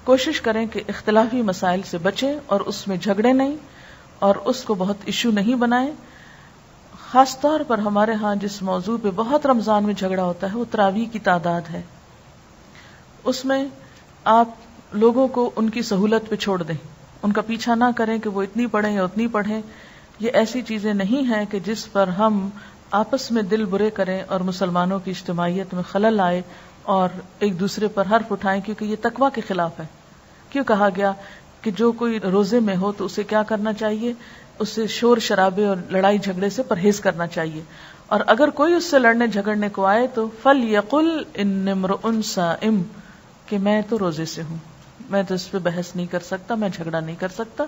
کوشش کریں کہ اختلافی مسائل سے بچیں اور اس میں جھگڑے نہیں اور اس کو بہت ایشو نہیں بنائیں. خاص طور پر ہمارے ہاں جس موضوع پہ بہت رمضان میں جھگڑا ہوتا ہے وہ تراویح کی تعداد ہے. اس میں آپ لوگوں کو ان کی سہولت پہ چھوڑ دیں, ان کا پیچھا نہ کریں کہ وہ اتنی پڑھیں یا اتنی پڑھیں. یہ ایسی چیزیں نہیں ہیں کہ جس پر ہم آپس میں دل برے کریں اور مسلمانوں کی اجتماعیت میں خلل آئے اور ایک دوسرے پر حرف اٹھائیں, کیونکہ یہ تقویٰ کے خلاف ہے. کیوں کہا گیا کہ جو کوئی روزے میں ہو تو اسے کیا کرنا چاہیے, اسے شور شرابے اور لڑائی جھگڑے سے پرہیز کرنا چاہیے, اور اگر کوئی اس سے لڑنے جھگڑنے کو آئے تو فَلْيَقُلْ إِنِّ امْرُؤٌ صَائِمٌ, کہ میں تو روزے سے ہوں, میں تو اس پہ بحث نہیں کر سکتا, میں جھگڑا نہیں کر سکتا,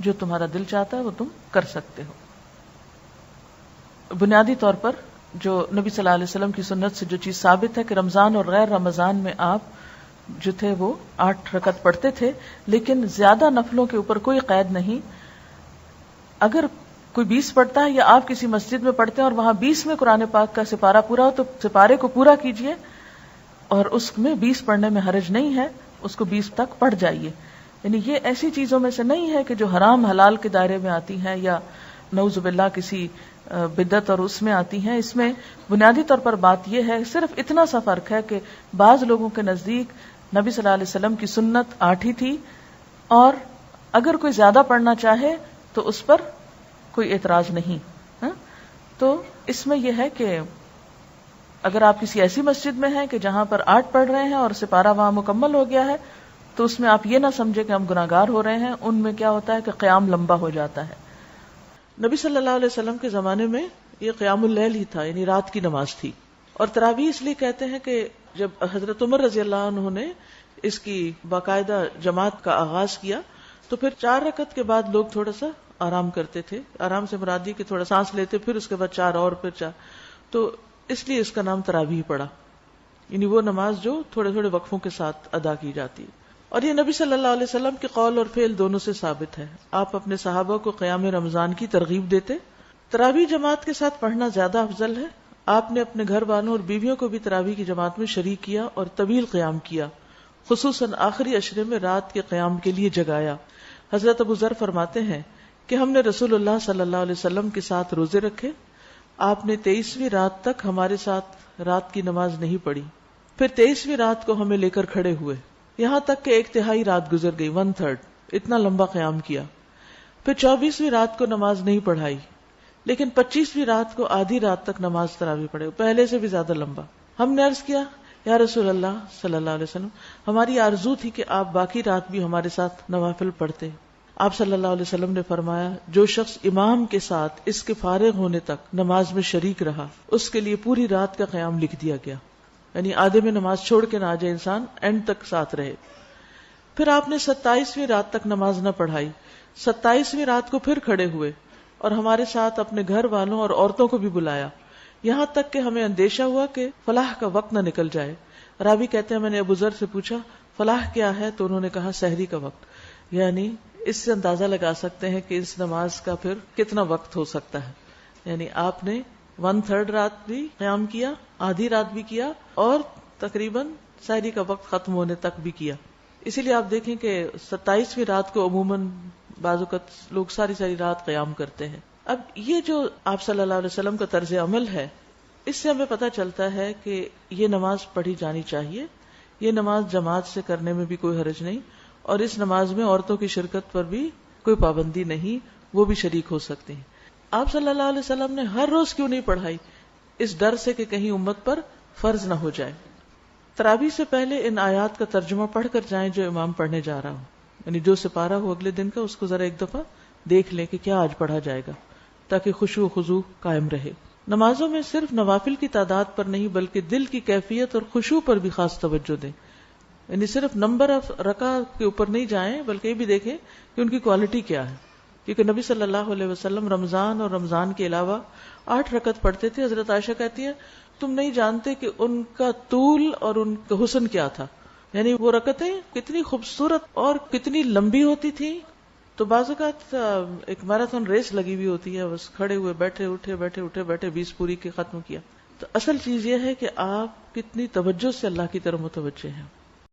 جو تمہارا دل چاہتا ہے وہ تم کر سکتے ہو. بنیادی طور پر جو نبی صلی اللہ علیہ وسلم کی سنت سے جو چیز ثابت ہے کہ رمضان اور غیر رمضان میں آپ جو تھے وہ 8 رکعت پڑھتے تھے, لیکن زیادہ نفلوں کے اوپر کوئی قید نہیں. اگر کوئی 20 پڑھتا ہے یا آپ کسی مسجد میں پڑھتے ہیں اور وہاں 20 میں قرآن پاک کا سپارہ پورا ہو تو سپارے کو پورا کیجئے, اور اس میں 20 پڑھنے میں حرج نہیں ہے, اس کو 20 تک پڑھ جائیے. یعنی یہ ایسی چیزوں میں سے نہیں ہے کہ جو حرام حلال کے دائرے میں آتی ہیں یا نعوذ باللہ کسی بدعت اور اس میں آتی ہیں. اس میں بنیادی طور پر بات یہ ہے, صرف اتنا سا فرق ہے کہ بعض لوگوں کے نزدیک نبی صلی اللہ علیہ وسلم کی سنت 8 ہی تھی, اور اگر کوئی زیادہ پڑھنا چاہے تو اس پر کوئی اعتراض نہیں. تو اس میں یہ ہے کہ اگر آپ کسی ایسی مسجد میں ہیں کہ جہاں پر 8 پڑھ رہے ہیں اور سپارہ وہاں مکمل ہو گیا ہے, تو اس میں آپ یہ نہ سمجھے کہ ہم گناہگار ہو رہے ہیں. ان میں کیا ہوتا ہے کہ قیام لمبا ہو جاتا ہے. نبی صلی اللہ علیہ وسلم کے زمانے میں یہ قیام اللیل ہی تھا, یعنی رات کی نماز تھی. اور تراویح اس لیے کہتے ہیں کہ جب حضرت عمر رضی اللہ عنہ نے اس کی باقاعدہ جماعت کا آغاز کیا تو پھر 4 رکعت کے بعد لوگ تھوڑا سا آرام کرتے تھے. آرام سے مراد یہ کہ تھوڑا سانس لیتے, پھر اس کے بعد 4 اور پھر 4, تو اس لیے اس کا نام تراویح پڑا, یعنی وہ نماز جو تھوڑے تھوڑے وقفوں کے ساتھ ادا کی جاتی ہے. اور یہ نبی صلی اللہ علیہ وسلم کے قول اور فعل دونوں سے ثابت ہے. آپ اپنے صحابہ کو قیام رمضان کی ترغیب دیتے. تراویح جماعت کے ساتھ پڑھنا زیادہ افضل ہے. آپ نے اپنے گھر والوں اور بیویوں کو بھی تراویح کی جماعت میں شریک کیا اور طویل قیام کیا, خصوصاً آخری عشرے میں رات کے قیام کے لیے جگایا. حضرت ابو ذر فرماتے ہیں کہ ہم نے رسول اللہ صلی اللہ علیہ وسلم کے ساتھ روزے رکھے. آپ نے 23ویں رات تک ہمارے ساتھ رات کی نماز نہیں پڑھی, پھر 23ویں رات کو ہمیں لے کر کھڑے ہوئے, یہاں تک کہ 1/3 رات گزر گئی, 1/3, اتنا لمبا قیام کیا. پھر 24ویں رات کو نماز نہیں پڑھائی, لیکن 25ویں رات کو آدھی رات تک نماز تراویح پڑھے, پہلے سے بھی زیادہ لمبا. ہم نے عرض کیا, یا رسول اللہ صلی اللہ علیہ وسلم, ہماری آرزو تھی کہ آپ باقی رات بھی ہمارے ساتھ نوافل پڑھتے. آپ صلی اللہ علیہ وسلم نے فرمایا, جو شخص امام کے ساتھ اس کے فارغ ہونے تک نماز میں شریک رہا اس کے لیے پوری رات کا قیام لکھ دیا گیا. یعنی آدھے میں نماز چھوڑ کے نہ آ جائے انسان, اینڈ تک ساتھ رہے. پھر آپ نے 27ویں رات تک نماز نہ پڑھائی. 27ویں رات کو پھر کھڑے ہوئے اور ہمارے ساتھ اپنے گھر والوں اور عورتوں کو بھی بلایا, یہاں تک کہ ہمیں اندیشہ ہوا کہ فلاح کا وقت نہ نکل جائے. راوی کہتے ہیں میں نے ابو ذر سے پوچھا فلاح کیا ہے, تو انہوں نے کہا سحری کا وقت. یعنی اس سے اندازہ لگا سکتے ہیں کہ اس نماز کا پھر کتنا وقت ہو سکتا ہے. یعنی آپ نے 1/3 رات بھی قیام کیا, آدھی رات بھی کیا, اور تقریباً سحری کا وقت ختم ہونے تک بھی کیا. اسی لیے آپ دیکھیں کہ 27ویں رات کو عموماً بعض اوقات لوگ ساری رات قیام کرتے ہیں. اب یہ جو آپ صلی اللہ علیہ وسلم کا طرز عمل ہے, اس سے ہمیں پتہ چلتا ہے کہ یہ نماز پڑھی جانی چاہیے. یہ نماز جماعت سے کرنے میں بھی کوئی حرج نہیں, اور اس نماز میں عورتوں کی شرکت پر بھی کوئی پابندی نہیں, وہ بھی شریک ہو سکتے ہیں. آپ صلی اللہ علیہ وسلم نے ہر روز کیوں نہیں پڑھائی؟ اس ڈر سے کہ کہیں امت پر فرض نہ ہو جائے. تراویح سے پہلے ان آیات کا ترجمہ پڑھ کر جائیں جو امام پڑھنے جا رہا ہو, یعنی جو سپارہ ہو اگلے دن کا اس کو ذرا ایک دفعہ دیکھ لیں کہ کیا آج پڑھا جائے گا, تاکہ خشوع و خضوع قائم رہے. نمازوں میں صرف نوافل کی تعداد پر نہیں بلکہ دل کی کیفیت اور خشوع پر بھی خاص توجہ دیں. یعنی صرف نمبر آف رکعت کے اوپر نہیں جائیں بلکہ یہ بھی دیکھیں کہ ان کی کوالٹی کیا ہے, کیونکہ نبی صلی اللہ علیہ وسلم رمضان اور رمضان کے علاوہ 8 رکعت پڑھتے تھے. حضرت عائشہ کہتی ہیں تم نہیں جانتے کہ ان کا طول اور ان کا حسن کیا تھا, یعنی وہ رکعتیں کتنی خوبصورت اور کتنی لمبی ہوتی تھی. تو بعض اوقات ایک میراتھن ریس لگی ہوئی ہوتی ہے, بس کھڑے ہوئے بیٹھے بیٹھے 20 پوری کے ختم کیا. تو اصل چیز یہ ہے کہ آپ کتنی توجہ سے اللہ کی طرف متوجہ ہیں.